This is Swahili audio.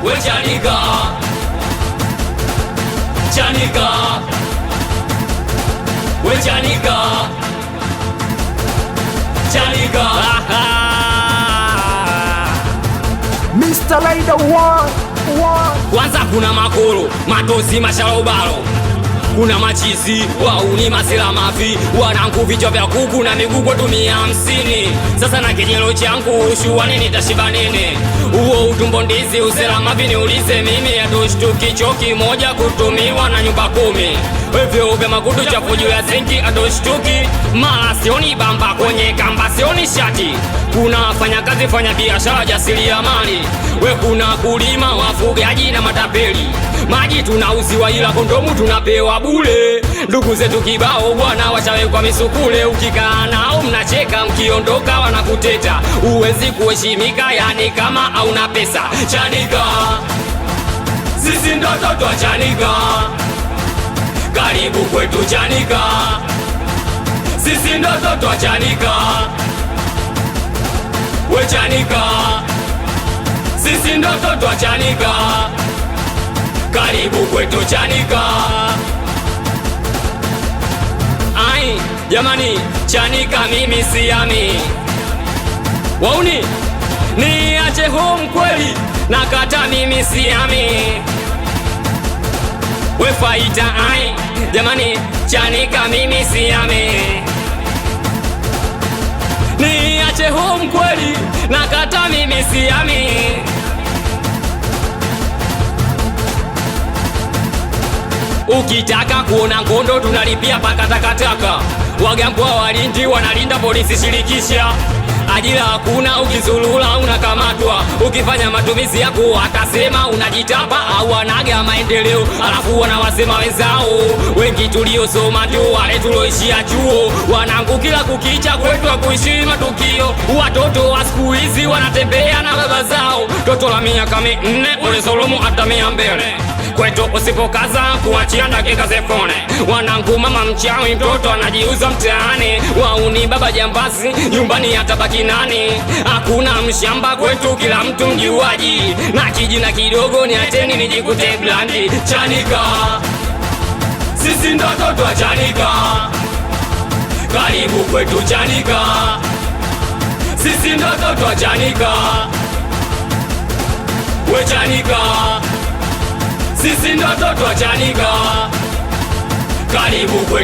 We Chanika, Chanika, we Chanika, Chanika. Mr. Rider one. Kwanza kuna makoro, matozi mashalobalo. Kuna machizi, wauni masila mafi. Wanangu vichwa vya kuku na miguu kwetu 150. Sasa na kijelo changu ushuani nitashiba nini? Uo utumbo ndizi usela mavi niulize mimi. Adoshtuki choki moja kutumiwa na nyumba 10. Wevyo upe makutu chafu juu ya zinki adoshtuki. Mala sioni bamba kwenye kamba sioni shati. Kuna fanya kazi fanya biashara jasiriamali. We kuna kulima wafugaji na matapeli. Maji tunauziwa ila kondomu tunapewa bure. Ndugu zetu kibao bwana wachawe kwa misukule. Ukikaa nao mnacheka mkiondoka wanakuteta. Uwezi kuheshimika yani kama hauna pesa. Chanika, sisi ndo toto wa Chanika. Karibu kwetu Chanika, sisi ndo toto wa Chanika. We Chanika, sisi ndo toto wa Chanika. Karibu kwetu Chanika. Ai, jamani, Chanika mimi siami. Wauni, niache home kweli, nakata mimi siami. We faita ai, jamani, Chanika mimi siami. Niache home kweli, nakata mimi siami. Ukitaka kuona ngondo tunalipia paka takataka. Wagambwa walindi wanalinda polisi shirikisha. Ajira hakuna ukizulula unakamatwa. Ukifanya matumizi yako watasema unajitapa au wanaga maendeleo. Alafu wanawasema wenzao wengi tuliosoma tu wale tuloishia chuo. Wanangu kila kukicha kwetu hakuishi matukio. Watoto wa siku hizi wanatembea na baba zao. Toto la miaka 4 ule Solomo atamia mbele. Kwetu usipokaza kuachia dakika zefone. Wanangu mama mchawi mtoto anajiuza mtaani. Wauni baba jambazi nyumbani atabaki nani? Hakuna mshamba kwetu kila mtu mjuaji. Na kijina kidogo ni ateni nijikute blandi. Chanika, sisi ndo toto wa Chanika. Karibu kwetu Chanika, sisi ndo toto wa Chanika. We Chanika, sisi ndo toto wa Chanika. Karibu kwetu.